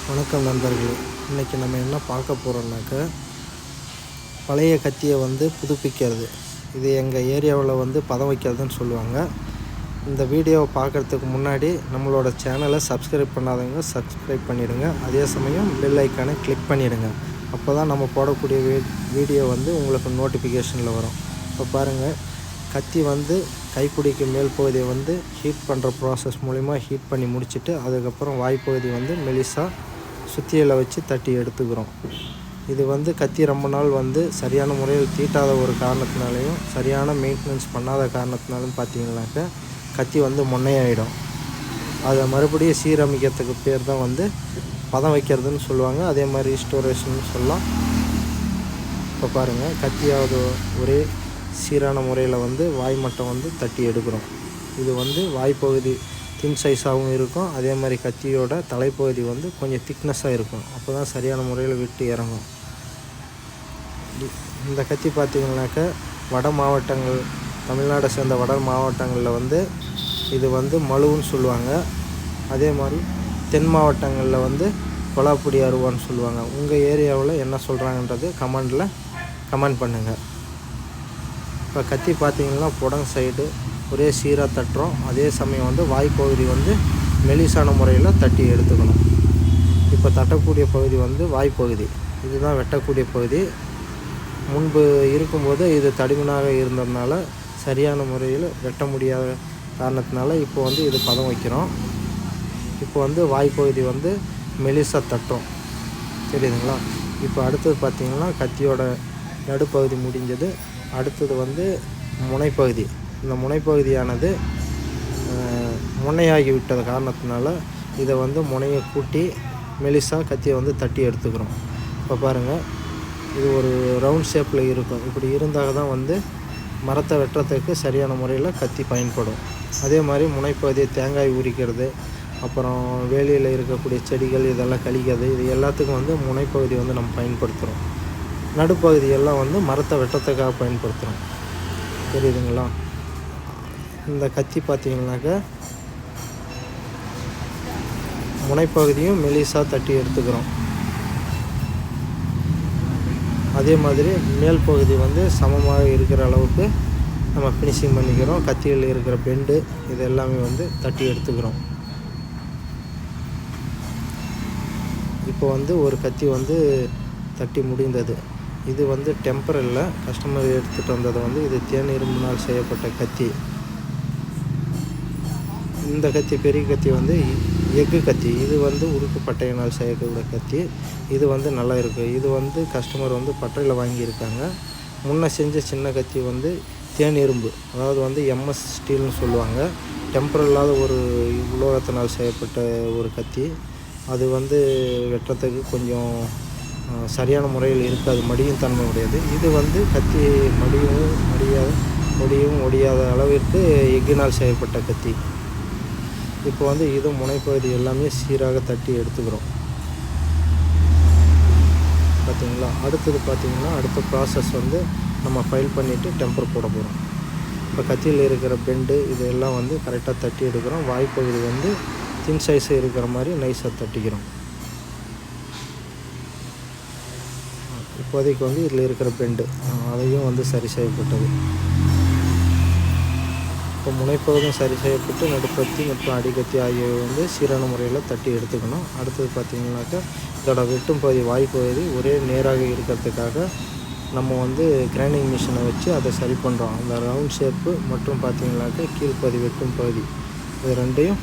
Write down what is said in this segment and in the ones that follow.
வணக்கம் நண்பர்களே. இன்றைக்கி நம்ம என்ன பார்க்க போகிறோம்னாக்க, பழைய கத்தியை புதுப்பிக்கிறது. இது எங்கள் ஏரியாவில் பதம் வைக்கிறதுன்னு சொல்லுவாங்க. இந்த வீடியோவை பார்க்குறதுக்கு முன்னாடி நம்மளோட சேனலை சப்ஸ்கிரைப் பண்ணாதவங்க சப்ஸ்கிரைப் பண்ணிவிடுங்க. அதே சமயம் பெல் ஐக்கானை கிளிக் பண்ணிவிடுங்க. அப்போ தான் நம்ம போடக்கூடிய வீடியோ உங்களுக்கு நோட்டிஃபிகேஷனில் வரும். இப்போ பாருங்கள், கத்தி கைப்பிடிக்கு மேல் பகுதியை ஹீட் பண்ணுற ப்ராசஸ் மூலிமா ஹீட் பண்ணி முடிச்சுட்டு, அதுக்கப்புறம் வாய்ப்பகுதி மெலிசாக சுத்தியில் வச்சு தட்டி எடுத்துக்கிறோம். இது கத்தி ரொம்ப நாள் சரியான முறையில் தீட்டாத ஒரு காரணத்தினாலையும் சரியான மெயின்டெனன்ஸ் பண்ணாத காரணத்தினாலும் பார்த்திங்கனாக்க கத்தி மொன்னையாயிடும். அதை மறுபடியும் சீரமைக்கிறதுக்கு பேர் தான் பதம் வைக்கிறதுன்னு சொல்லுவாங்க. அதே மாதிரி ஸ்டோரேஷன் சொல்லலாம். இப்போ பாருங்கள், கத்தியாவது ஒரே சீரான முறையில் வாய் மட்டம் தட்டி எடுக்கிறோம். இது வாய்ப்பகுதி தின் சைஸாகவும் இருக்கும். அதே மாதிரி கத்தியோட தலைப்பகுதி கொஞ்சம் திக்னஸாக இருக்கும். அப்போ தான் சரியான முறையில் விட்டு இறங்கும். இந்த கத்தி பார்த்திங்கனாக்கா வட மாவட்டங்கள், தமிழ்நாடை சேர்ந்த வட மாவட்டங்களில் இது மழுவுன்னு சொல்லுவாங்க. அதே மாதிரி தென் மாவட்டங்களில் கொலாப்புடி அருவான்னு சொல்லுவாங்க. உங்கள் ஏரியாவில் என்ன சொல்கிறாங்கன்றது கமெண்ட் பண்ணுங்கள். இப்போ கத்தி பார்த்திங்கன்னா புடங் சைடு ஒரே சீராக தட்டுறோம். அதே சமயம் வாய்ப்பகுதி மெலிசான முறையில் தட்டி எடுத்துக்கணும். இப்போ தட்டக்கூடிய பகுதி வாய்ப்பகுதி, இதுதான் வெட்டக்கூடிய பகுதி. முன்பு இருக்கும்போது இது தடிமனாக இருந்ததுனால சரியான முறையில் வெட்ட முடியாத காரணத்தினால இப்போ இது பதம் வைக்கிறோம். இப்போ வாய்ப்பகுதி மெலிசாக தட்டுறோம். தெரியுதுங்களா? இப்போ அடுத்தது பார்த்திங்கன்னா கத்தியோட நடுப்பகுதி முடிஞ்சது. அடுத்தது முனைப்பகுதி. இந்த முனைப்பகுதியானது முனையாகி விட்டது காரணத்தினால இதை முனையை கூட்டி மெலிசாக கத்தியை தட்டி எடுத்துக்கிறோம். இப்போ பாருங்கள், இது ஒரு ரவுண்ட் ஷேப்பில் இருக்கும். இப்படி இருந்தால் தான் மரத்தை வெட்டுறதுக்கு சரியான முறையில் கத்தி பயன்படும். அதே மாதிரி முனைப்பகுதியை தேங்காய் உரிக்கிறது, அப்புறம் வேலியில் இருக்கக்கூடிய செடிகள் இதெல்லாம் கழிக்கிறது, இது எல்லாத்துக்கும் முனைப்பகுதி நம்ம பயன்படுத்துகிறோம். நடுப்பகுதியெல்லாம் மரத்தை வெட்டுறதுக்காக பயன்படுத்துகிறோம். தெரியுதுங்களா? இந்த கத்தி பார்த்திங்கனாக்கா முனைப்பகுதியும் மெலிசாக தட்டி எடுத்துக்கிறோம். அதே மாதிரி மேல் பகுதி சமமாக இருக்கிற அளவுக்கு நம்ம ஃபினிஷிங் பண்ணிக்கிறோம். கத்தியில் இருக்கிற பெண்டு இது எல்லாமே தட்டி எடுத்துக்கிறோம். இப்போ ஒரு கத்தி தட்டி முடிந்தது. இது டெம்பர் இல்லை, கஸ்டமர் எடுத்துகிட்டு வந்தது இது தேன் இரும்பினால் செய்யப்பட்ட கத்தி. இந்த கத்தி பெரிய கத்தி எஃகு கத்தி. இது உருக்கு பட்டையினால் செய்யக்கூடிய கத்தி. இது நல்லா இருக்குது. இது கஸ்டமர் பட்டையில் வாங்கியிருக்காங்க. முன்னே செஞ்ச சின்ன கத்தி தேன் இரும்பு, அதாவது எம்எஸ் ஸ்டீல்னு சொல்லுவாங்க. டெம்பர் இல்லாத ஒரு உலோகத்தினால் செய்யப்பட்ட ஒரு கத்தி. அது வெட்டுறதுக்கு கொஞ்சம் சரியான முறையில் இருக்காது, மடியும் தன்மை உடையது. இது கத்தி மடியும் ஒடியாத அளவிற்கு எஃகினால் செய்யப்பட்ட கத்தி. இப்போ இது முனைப்பகுதி எல்லாமே சீராக தட்டி எடுத்துக்கிறோம். பார்த்திங்களா? அடுத்தது பார்த்திங்கன்னா அடுத்த ப்ராசஸ் நம்ம ஃபைல் பண்ணிவிட்டு டெம்பர் போட போகிறோம். இப்போ கத்தியில் இருக்கிற பெண்டு இதெல்லாம் கரெக்டாக தட்டி எடுக்கிறோம். வாய்ப்பகுதி தின் சைஸ் இருக்கிற மாதிரி நைஸாக தட்டிக்கிறோம். இப்போதைக்கு இதில் இருக்கிற பெண்டு அதையும் சரி செய்யப்பட்டது. இப்போ முனைப்பகுதியும் சரி செய்யப்பட்டு நடுக்கத்தி மற்றும் அடிக்கத்தி ஆகியவை சீரான முறையில் தட்டி எடுத்துக்கணும். அடுத்தது பார்த்திங்கனாக்கா இதோட வெட்டும் பகுதி வாய்ப்பகுதி ஒரே நேராக இருக்கிறதுக்காக நம்ம கிரைண்டிங் மிஷினை வச்சு அதை சரி பண்ணுறோம். அந்த ரவுண்ட் ஷேப்பு மற்றும் பார்த்திங்கனாக்கா கீழ்ப்பகுதி வெட்டும் பகுதி இது ரெண்டையும்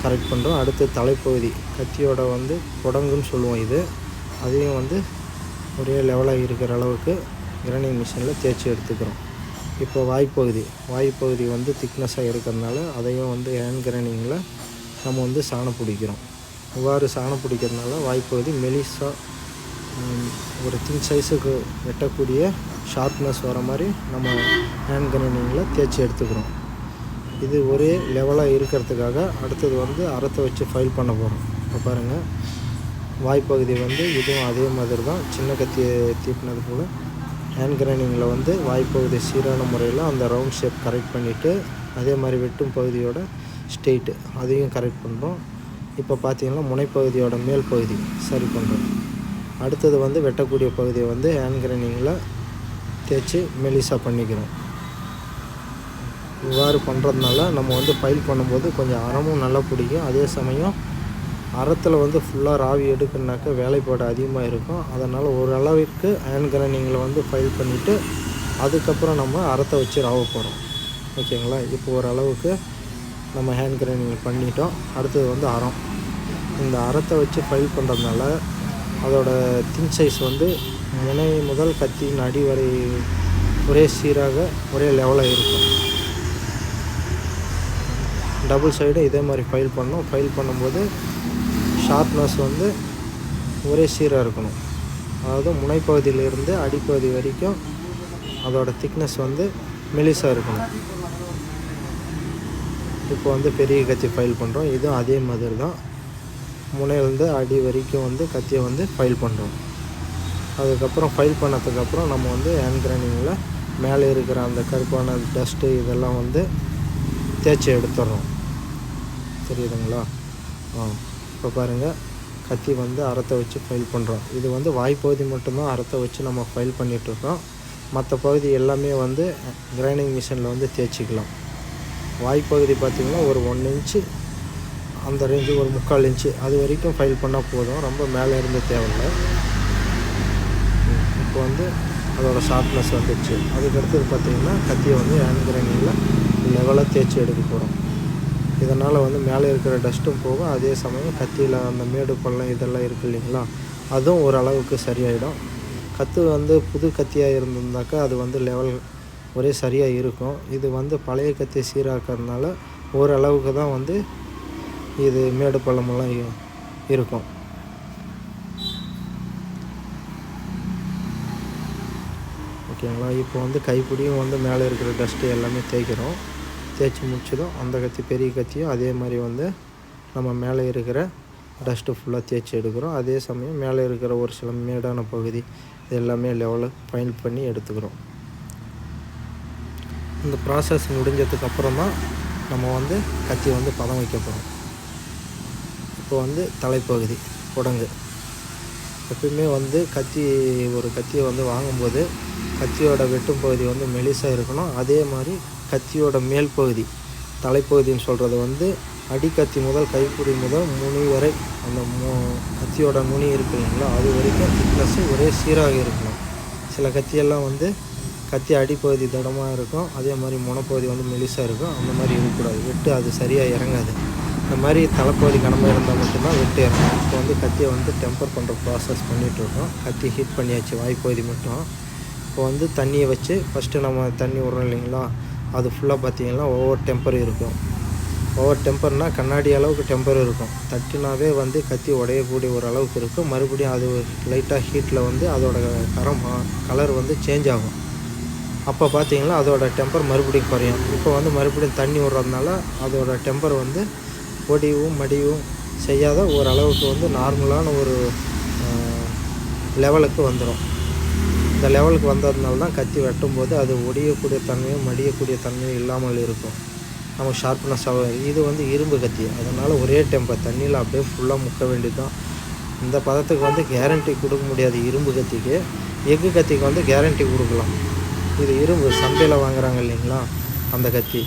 கரெக்ட் பண்ணுறோம். அடுத்து தலைப்பகுதி கத்தியோட புடங்குன்னு சொல்லுவோம். அதையும் ஒரே லெவலாக இருக்கிற அளவுக்கு கிரைண்டிங் மிஷினில் தேய்ச்சி எடுத்துக்கிறோம். இப்போ வாய்ப்பகுதி திக்னஸாக இருக்கிறதுனால அதையும் ஹேண்ட் கிரைண்டிங்கில் நம்ம சாணம் பிடிக்கிறோம். இவ்வாறு சாணம் பிடிக்கிறதுனால வாய்ப்பகுதி மெலிசாக ஒரு தின் சைஸுக்கு வெட்டக்கூடிய ஷார்ப்னஸ் வர மாதிரி நம்ம ஹேண்ட் கிரைண்டிங்கில் தேய்ச்சி எடுத்துக்கிறோம். இது ஒரே லெவலாக இருக்கிறதுக்காக அடுத்தது அறத்தை வச்சு ஃபைல் பண்ண போகிறோம். இப்போ பாருங்கள், வாய்ப்பகுதி இதுவும் அதே மாதிரி தான் சின்ன கத்தியை தீட்டினது போல் ஹேண்ட் கிரைண்டிங்கில் வாய்ப்பகுதி சீரான முறையில் அந்த ரவுண்ட் ஷேப் கரெக்ட் பண்ணிவிட்டு அதே மாதிரி வெட்டும் பகுதியோட ஸ்ட்ரெயிட்டு அதையும் கரெக்ட் பண்ணுறோம். இப்போ பார்த்தீங்கன்னா முனைப்பகுதியோட மேல் பகுதி சரி பண்ணுறோம். அடுத்தது வந்து வெட்டக்கூடிய பகுதியை வந்து ஹேண்ட் கிரைண்டிங்கில் தேய்ச்சி மெலிசாக பண்ணிக்கிறோம். இவ்வாறு பண்ணுறதுனால நம்ம வந்து ஃபைல் பண்ணும்போது கொஞ்சம் அறமும் நல்லா பிடிக்கும். அதே சமயம் அறத்தில் வந்து ஃபுல்லாக ராவி எடுக்குனாக்கா வேலைப்பாடு அதிகமாக இருக்கும். அதனால் ஓரளவிற்கு ஹேண்ட் கிரைண்டிங்கில் வந்து ஃபைல் பண்ணிவிட்டு அதுக்கப்புறம் நம்ம அறத்தை வச்சு ராவ போகிறோம். ஓகேங்களா? இப்போ ஓரளவுக்கு நம்ம ஹேண்ட் கிரைண்டிங் பண்ணிட்டோம். அடுத்தது வந்து அறம். இந்த அறத்தை வச்சு ஃபைல் பண்ணுறதுனால அதோட தின் சைஸ் வந்து முனை முதல் கத்தியின் அடி வரை ஒரே சீராக ஒரே லெவலாக இருக்கும். டபுள் சைடு இதே மாதிரி ஃபைல் பண்ணோம். ஃபைல் பண்ணும்போது ஷார்ப்னஸ் வந்து ஒரே சீராக இருக்கணும். அதாவது முனைப்பகுதியிலிருந்து அடிப்பகுதி வரைக்கும் அதோட திக்னஸ் வந்து மெலிசாக இருக்கணும். இப்போ வந்து பெரிய கத்தி ஃபைல் பண்ணுறோம். இதுவும் அதே மாதிரி தான் முனையிலேருந்து அடி வரைக்கும் வந்து கத்தியை வந்து ஃபைல் பண்ணுறோம். அதுக்கப்புறம் ஃபைல் பண்ணதுக்கப்புறம் நம்ம வந்து ஹேண்ட் கிரைண்டிங்கில் மேலே இருக்கிற அந்த கருப்பான டஸ்ட்டு இதெல்லாம் வந்து தேய்ச்சி எடுத்துடுறோம். தெரியுதுங்களா? இப்போ பாருங்கள், கத்தி வந்து அறத்தை வச்சு ஃபைல் பண்ணுறோம். இது வந்து வாய்ப்பகுதி மட்டும்தான் அறத்தை வச்சு நம்ம ஃபைல் பண்ணிகிட்ருக்கோம். மற்ற பகுதி எல்லாமே வந்து கிரைண்டிங் மிஷினில் வந்து தேய்ச்சிக்கலாம். வாய்ப்பகுதி பார்த்திங்கன்னா ஒரு 1 இன்ச்சு அந்த ரேஞ்சு, ஒரு 3/4 இன்ச்சு அது வரைக்கும் ஃபைல் பண்ணால் போதும். ரொம்ப மேலே இருந்து தேவையில்லை. இப்போ வந்து அதோட ஷார்ப்னஸ் வந்துடுச்சு. அதுக்கடுத்தது பார்த்திங்கன்னா கத்தியை வந்து ஹேண்ட் கிரைண்டிங்கில் லெவலாக தேய்ச்சி எடுக்க போகிறோம். இதனால் வந்து மேலே இருக்கிற டஸ்ட்டும் போகும். அதே சமயம் கத்தியில் அந்த மேடு பள்ளம் இதெல்லாம் இருக்குது இல்லைங்களா, அதுவும் ஓரளவுக்கு சரியாயிடும். கத்து வந்து புது கத்தியாக இருந்திருந்தாக்கா அது வந்து லெவல் ஒரே சரியாக இருக்கும். இது வந்து பழைய கத்தி சீராக்கிறதுனால ஓரளவுக்கு தான் வந்து இது மேடு பள்ளமெல்லாம் இருக்கும். ஓகேங்களா? இப்போ வந்து கைப்பிடியும் வந்து மேலே இருக்கிற டஸ்ட்டு எல்லாமே தேய்க்கிறோம். தேய்ச்சி முடிச்சதும் அந்த கத்தி பெரிய கத்தியும் அதே மாதிரி வந்து நம்ம மேலே இருக்கிற டஸ்ட்டு ஃபுல்லாக தேய்ச்சி எடுக்கிறோம். அதே சமயம் மேலே இருக்கிற ஒரு சில மேடான பகுதி இது எல்லாமே லெவலில் ஃபைல் பண்ணி எடுத்துக்கிறோம். இந்த ப்ராசஸ் முடிஞ்சதுக்கப்புறம் தான் நம்ம வந்து கத்தி வந்து பதம் வைக்க போகிறோம். இப்போ வந்து தலைப்பகுதி குடங்கு. எப்பயுமே வந்து ஒரு கத்தியை வந்து வாங்கும்போது கத்தியோட வெட்டும் பகுதி வந்து மெலிசாக இருக்கணும். அதே மாதிரி கத்தியோட மேல் பகுதி தலைப்பகுதின்னு சொல்கிறது வந்து அடிக்கத்தி முதல் கைப்பிடி முதல் முனி வரை அந்த கத்தியோட நுனி இருக்கு இல்லைங்களா, அது வரைக்கும் திக்னஸ்ஸு ஒரே சீராக இருக்கணும். சில கத்தியெல்லாம் வந்து கத்தி அடிப்பகுதி திடமாக இருக்கும், அதே மாதிரி முனைப்பகுதி வந்து மெலிசாக இருக்கும். அந்த மாதிரி இருக்கக்கூடாது. வெட்டு அது சரியாக இறங்காது. இந்த மாதிரி தலைப்பகுதி கனமாக இருந்தால் மட்டும்தான் வெட்டு இறங்கும். இப்போ வந்து கத்தியை வந்து டெம்பர் பண்ணுற ப்ராசஸ் பண்ணிகிட்ருக்கோம். கத்தி ஹீட் பண்ணியாச்சு வாய்ப்பகுதி மட்டும். இப்போ வந்து தண்ணியை வச்சு ஃபஸ்ட்டு நம்ம தண்ணி விட்றோம் இல்லைங்களா, அது ஃபுல்லாக பார்த்திங்கன்னா ஓவர் டெம்பர் இருக்கும். ஓவர் டெம்பர்னால் கண்ணாடி அளவுக்கு டெம்பர் இருக்கும். தட்டினாவே வந்து கத்தி உடையக்கூடிய ஒரு அளவுக்கு இருக்கும். மறுபடியும் அது லைட்டாக ஹீட்டில் வந்து அதோட கலர் வந்து சேஞ்ச் ஆகும். அப்போ பார்த்திங்கன்னா அதோட டெம்பர் மறுபடியும் குறையும். இப்போ வந்து மறுபடியும் தண்ணி விட்றதுனால அதோட டெம்பர் வந்து ஒடிவும் மடிவும் செய்யாத ஓரளவுக்கு வந்து நார்மலான ஒரு லெவலுக்கு வந்துடும். இந்த லெவலுக்கு வந்ததுனால தான் கத்தி வெட்டும்போது அது ஒடியக்கூடிய தன்மையும் மடியக்கூடிய தன்மையும் இல்லாமல் இருக்கும். நமக்கு ஷார்ப்னஸ் ஆகும். இது வந்து இரும்பு கத்தி, அதனால் ஒரே டெம்பர் தண்ணியில் அப்படியே ஃபுல்லாக முக்க வேண்டியது தான். இந்த பதத்துக்கு வந்து கேரண்டி கொடுக்க முடியாது இரும்பு கத்திக்கு. எஃகு கத்திக்கு வந்து கேரண்டி கொடுக்கலாம். இது இரும்பு சந்தையில் வாங்குறாங்க இல்லைங்களா, அந்த கத்தி.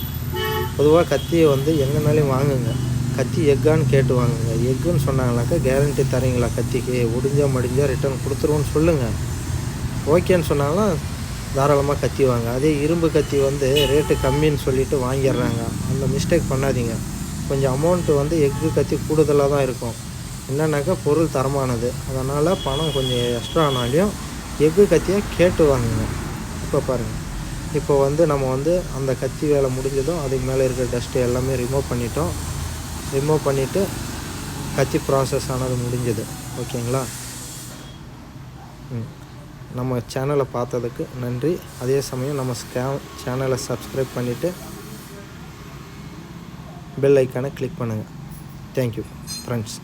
பொதுவாக கத்தியை வந்து எங்கேனாலையும் வாங்குங்க, கத்தி எக்கான்னு கேட்டு வாங்குங்க. எக்குன்னு சொன்னாங்கனாக்கா கேரண்டி தரீங்களா கத்திக்கு, ஒடிஞ்சால் மடிஞ்சால் ரிட்டர்ன் கொடுத்துருவோன்னு சொல்லுங்கள். ஓகேன்னு சொன்னாங்கன்னா தாராளமாக கத்தி வாங்க. அதே இரும்பு கத்தி வந்து ரேட்டு கம்மின்னு சொல்லிவிட்டு வாங்கிடுறாங்க. அந்த மிஸ்டேக் பண்ணாதீங்க. கொஞ்சம் அமௌண்ட்டு வந்து எஃகு கத்தி கூடுதலாக தான் இருக்கும். என்னன்னாக்கா பொருள் தரமானது, அதனால் பணம் கொஞ்சம் எக்ஸ்ட்ரா ஆனாலையும் எஃகு கத்தியை கேட்டு வாங்குங்க. இப்போ பாருங்கள், இப்போ வந்து நம்ம வந்து அந்த கத்தி வேலை முடிஞ்சதும் அதுக்கு மேலே இருக்கிற டஸ்ட்டு எல்லாமே ரிமூவ் பண்ணிட்டோம். ரிமூவ் பண்ணிவிட்டு கத்தி ப்ராசஸ் ஆனது முடிஞ்சது. ஓகேங்களா? நம்ம சேனலை பார்த்ததுக்கு நன்றி. அதே சமயம் நம்ம சேனலை சப்ஸ்கிரைப் பண்ணிவிட்டு பெல் ஐக்கானை கிளிக் பண்ணுங்கள். Thank you friends.